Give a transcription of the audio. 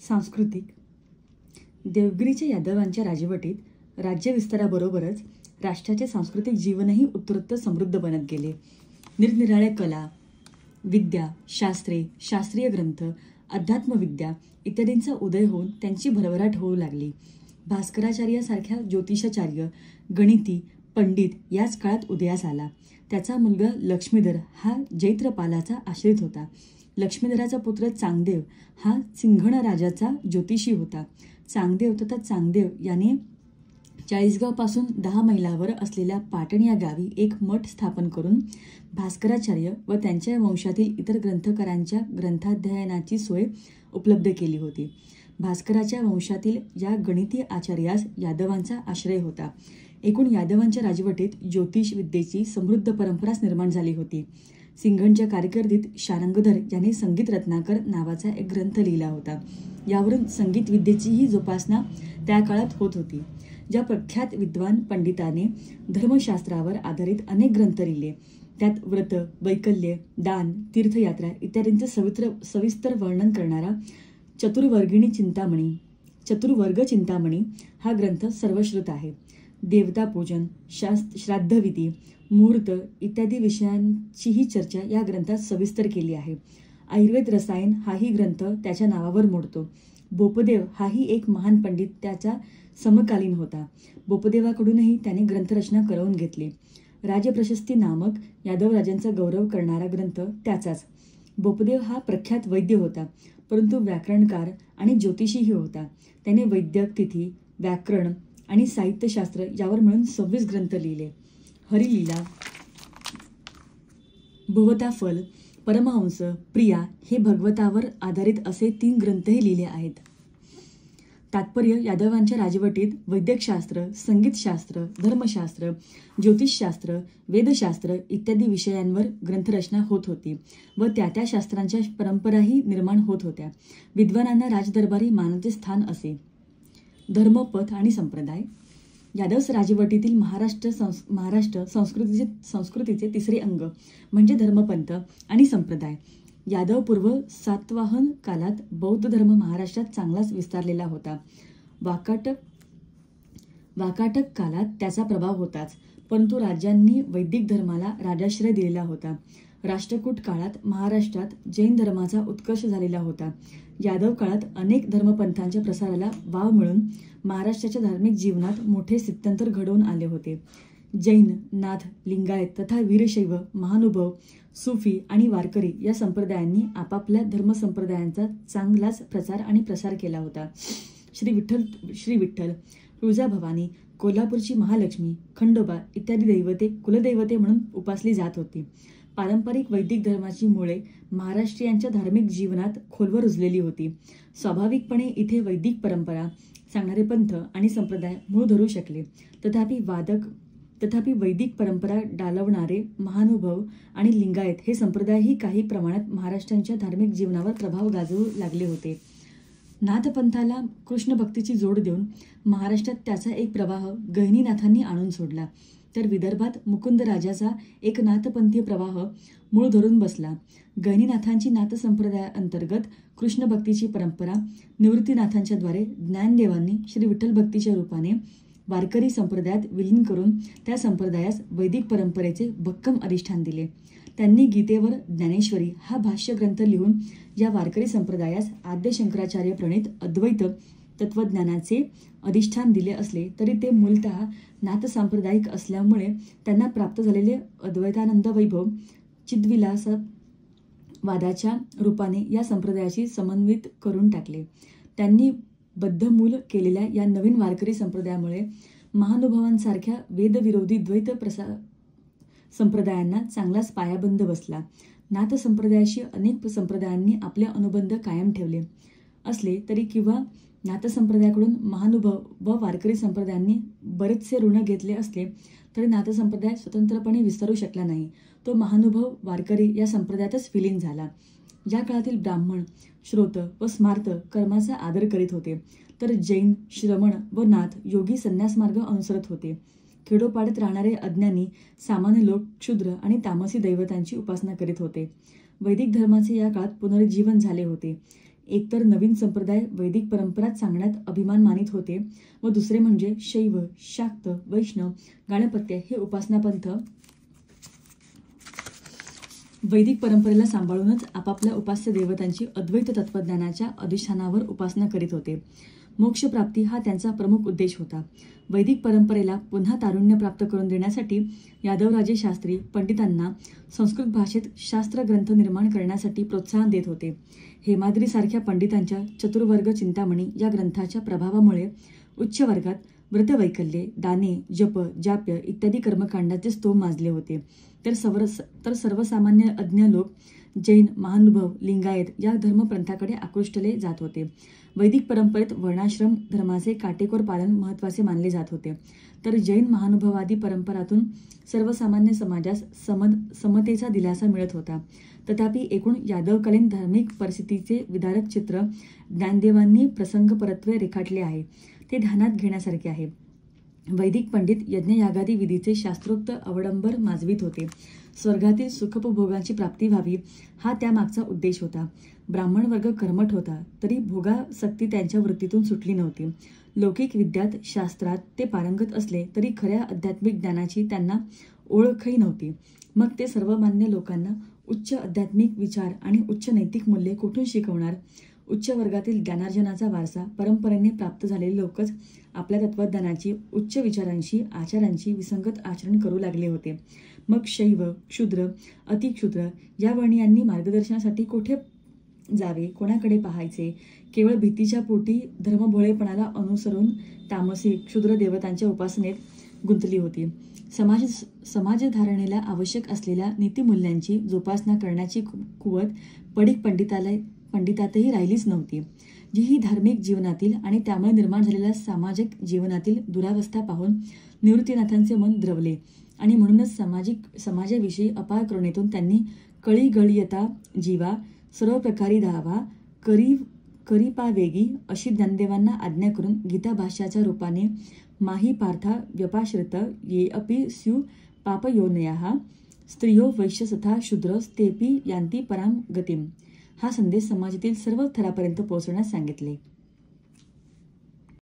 सांस्कृतिक देवगिरीच्या यादवांच्या राजवटीत राज्यविस्ताराबरोबरच राष्ट्राचे सांस्कृतिक जीवनही उत्तरोत्तर समृद्ध बनत गेले. निरनिराळ्या कला, विद्या, शास्त्रे, शास्त्रीय ग्रंथ, अध्यात्मविद्या इत्यादींचा उदय होऊन त्यांची भरभराट होऊ लागली. भास्कराचार्यासारख्या ज्योतिषाचार्य, गणिती, पंडित याच काळात उदयास आला. त्याचा मुलगा लक्ष्मीधर हा जैत्रपालाचा आश्रित होता. लक्ष्मीधराचा पुत्र चांगदेव हा सिंघण राजाचा ज्योतिषी होता. चांगदेव तथा चांगदेव याने चाळीसगावपासून 10 मैलावर असलेल्या पाटण या गावी एक मठ स्थापन करून भास्कराचार्य व त्यांच्या वंशातील इतर ग्रंथकारांच्या ग्रंथाध्ययनाची सोय उपलब्ध केली होती. भास्कराच्या वंशातील या गणिती आचार्यास यादवांचा आश्रय होता. एकूण यादवांच्या राजवटीत ज्योतिष विद्येची समृद्ध परंपराच निर्माण झाली होती. सिंघणच्या कारकिर्दीत शारंगधर याने संगीत रत्नाकर नावाचा एक ग्रंथ लिहिला होता. यावरून संगीत विद्येचीही जोपासना त्या काळात होत होती. ज्या प्रख्यात विद्वान पंडिताने धर्मशास्त्रावर आधारित अनेक ग्रंथ लिहिले, त्यात व्रत, वैकल्य, दान, तीर्थयात्रा इत्यादींचे सविस्तर वर्णन करणारा चतुर्वर्ग चिंतामणी हा ग्रंथ सर्वश्रुत आहे. देवतापूजन, श्राद्धविधी, मुहूर्त इत्यादी विषयांचीही चर्चा या ग्रंथात सविस्तर केली आहे. आयुर्वेद रसायन हाही ग्रंथ त्याच्या नावावर मोडतो. बोपदेव हाही एक महान पंडित त्याचा समकालीन होता. बोपदेवाकडूनही त्याने ग्रंथरचना करवून घेतली. राजप्रशस्ती नामक यादव राजांचा गौरव करणारा ग्रंथ त्याचाच. बोपदेव हा प्रख्यात वैद्य होता, परंतु व्याकरणकार आणि ज्योतिषीही होता. त्याने वैद्यक, तिथी, व्याकरण आणि साहित्यशास्त्र यावर मिळून 26 ग्रंथ लिहिले. हरिलीला, भुवताफल, परमहंस, प्रिया हे भगवतावर आधारित असे 3 ग्रंथही लिहिले आहेत. तात्पर्य यादवांच्या राजवटीत वैद्यकशास्त्र, संगीतशास्त्र, धर्मशास्त्र, ज्योतिषशास्त्र, वेदशास्त्र इत्यादी विषयांवर ग्रंथरचना होत होती व त्या शास्त्रांच्या परंपराही निर्माण होत होत्या. विद्वानांना राजदरबारी मानाचे स्थान असे. धर्म, पथ आणि संप्रदाय यादव राजवटीतील महाराष्ट्र संस्कृतीचे तिसरे अंग म्हणजे धर्मपंथ आणि संप्रदाय. यादव पूर्व सातवाहन कालात बौद्ध धर्म महाराष्ट्रात चांगलाच विस्तारलेला होता. वाकाटक कालात त्याचा प्रभाव होताच, परंतु राज्यांनी वैदिक धर्माला राजाश्रय दिलेला होता. राष्ट्रकूट काळात महाराष्ट्रात जैन धर्माचा उत्कर्ष झालेला होता. यादव काळात अनेक धर्मपंथांच्या प्रसाराला वाव मिळून महाराष्ट्राच्या धार्मिक जीवनात मोठे स्थित्यंतर घडवून आले होते. जैन, नाथ, लिंगायत तथा वीरशैव, महानुभाव, सुफी आणि वारकरी या संप्रदायांनी आपापल्या धर्मसंप्रदायांचा चांगलाच प्रचार आणि प्रसार केला होता. श्री विठ्ठल, तुळजाभवानी, कोल्हापूरची महालक्ष्मी, खंडोबा इत्यादी दैवते कुलदैवते म्हणून उपासली जात होती. पारंपरिक वैदिक धर्माची मुळे महाराष्ट्रीयांच्या धार्मिक जीवनात खोलवर रुजलेली होती. स्वाभाविकपणे इथे वैदिक परंपरा सांगणारे पंथ आणि संप्रदाय मूळ धरू शकले. तथापि वैदिक परंपरा डालवणारे महानुभाव आणि लिंगायत हे संप्रदायही काही प्रमाणात महाराष्ट्रांच्या धार्मिक जीवनावर प्रभाव गाजवू लागले होते. नाथपंथाला कृष्णभक्तीची जोड देऊन महाराष्ट्रात त्याचा एक प्रवाह गहिनीनाथांनी आणून सोडला, तर विदर्भात मुकुंदराजाचा एक नाथपंथीय प्रवाह मूळ धरून बसला. गहिनीनाथांची नाथसंप्रदायाअंतर्गत कृष्णभक्तीची परंपरा निवृत्तीनाथांच्या द्वारे ज्ञानदेवांनी श्री विठ्ठल भक्तीच्या रूपाने वारकरी संप्रदायात विलीन करून त्या संप्रदायास वैदिक परंपरेचे भक्कम अधिष्ठान दिले. त्यांनी गीतेवर ज्ञानेश्वरी हा भाष्य ग्रंथ लिहून या वारकरी संप्रदायास आद्य शंकराचार्य प्रणीत अद्वैत तत्वज्ञानाचे अधिष्ठान दिले असले तरी ते मूलतः नाथसांप्रदायिक असल्यामुळे त्यांना प्राप्त झालेले अद्वैतानंद वैभव चिद्विलास वादाच्या रूपाने या संप्रदायाशी समन्वित करून टाकले. त्यांनी बद्धमूल केलेल्या या नवीन वारकरी संप्रदायामुळे महानुभावांसारख्या वेदविरोधी द्वैत संप्रदायांना चांगलाच पायाबंद बसला. नाथ संप्रदायाशी अनेक संप्रदायांनी आपले अनुबंध कायम ठेवले असले तरी किंवा नाथसंप्रदायाकडून महानुभाव व वारकरी संप्रदायांनी बरेचसे ऋण घेतले असले तरी नाथसंप्रदाय स्वतंत्रपणे विस्तारू शकला नाही. तो महानुभाव वारकरी या संप्रदायातच विलीन झाला. ज्या काळातील ब्राह्मण, श्रोत व स्मार्त कर्माचा आदर करीत होते, तर जैन, श्रमण व नाथ योगी संन्यास मार्ग अनुसरत होते. खेडोपाड्यात राहणारे अज्ञानी सामान्य लोक क्षुद्र आणि तामसी दैवतांची उपासना करीत होते. वैदिक धर्माचे या काळात पुनरुज्जीवन झाले होते. एकतर नवीन संप्रदाय वैदिक परंपरात सांगण्यात अभिमान मानित होते व दुसरे म्हणजे शैव, शाक्त, वैष्णव, गाणपत्य हे उपासनापंथ वैदिक परंपरेला सांभाळूनच आपापल्या उपास्य देवतांची अद्वैत तत्त्वज्ञानाच्या अधिष्ठानावर उपासना करीत होते. मोक्षप्राप्ती हा त्यांचा प्रमुख उद्देश होता. वैदिक परंपरेला पुन्हा तारुण्य प्राप्त करून देण्यासाठी यादवराजे शास्त्री पंडितांना संस्कृत भाषेत शास्त्रग्रंथ निर्माण करण्यासाठी प्रोत्साहन देत होते. हेमाद्रीसारख्या पंडितांच्या चतुर्वर्ग चिंतामणी या ग्रंथाच्या प्रभावामुळे उच्च वर्गात व्रतवैकल्ये, दाने, जप, जाप्य इत्यादी कर्मकांडाचे स्तोम माजले होते. तर सर्वसामान्य अज्ञ लोक जैन, महानुभव, लिंगायत या धर्मपंथाकडे आकृष्टले जात होते. वैदिक परंपरेत वर्णाश्रम धर्माचे काटेकोर पालन महत्त्वाचे मानले जात होते. तर जैन महानुभवादी परंपरातून सर्वसामान्य समाजास समतेचा दिलासा मिळत होता. तथापि एकूण यादवकालीन धार्मिक परिस्थितीचे विदारक चित्र ज्ञानदेवांनी प्रसंगपरत्वे रेखाटले आहे. ते ध्यानात घेण्यासारखे आहे. वैदिक पंडित यज्ञयागादी विधीचे शास्त्रोक्त अवडंबर माजवीत होते. स्वर्गातील सुखोपभोगांची प्राप्ती व्हावी हा त्यामागचा उद्देश होता. ब्राह्मण वर्ग कर्मठ होता, तरी भोगासक्ती त्यांच्या वृत्तीतून सुटली नव्हती. लौकिक विद्यात, शास्त्रात ते पारंगत असले तरी खऱ्या आध्यात्मिक ज्ञानाची त्यांना ओळखही नव्हती. मग ते सर्वमान्य लोकांना उच्च आध्यात्मिक विचार आणि उच्च नैतिक मूल्ये कुठून शिकवणार? उच्च वर्गातील ज्ञानार्जनाचा वारसा परंपरेने प्राप्त झालेले लोकच आपल्या तत्त्वज्ञानाची, उच्च विचारांशी, आचारांची विसंगत आचरण करू लागले होते. मग शैव, क्षुद्र, अतिक्षुद्र या वर्णीयांनी मार्गदर्शनासाठी कोठे जावे, कोणाकडे पाहायचे? केवळ भीतीच्या पोटी धर्मभोळेपणाला अनुसरून तामसी, क्षुद्र देवतांच्या उपासनेत गुंतली होती. समाजधारणेला आवश्यक असलेल्या नीतिमूल्यांची जोपासना करण्याची कुवत पडिक पंडितातही राहिलीच नव्हती. जी ही धार्मिक जीवनातील आणि त्यामुळे निर्माण झालेल्या सामाजिक जीवनातील दुरावस्था पाहून निवृत्तीनाथांचे मन द्रवले आणि म्हणूनच समाजाविषयी अपार करुणेतून त्यांनी कळीगळीयता जीवा, सर्व प्रकारी धावा, करीपावेगी अशी ज्ञानदेवांना आज्ञा करून गीताभाष्याच्या रूपाने माही पार्था व्यपाश्रित ये अपि स्यु पापयोनयः स्त्रियो वैश्यसथा शूद्रस्तेपि यान्ति पराम गतिम हा संदेश समाजातील सर्व थरापर्यंत पोहोचवण्यास सांगितले.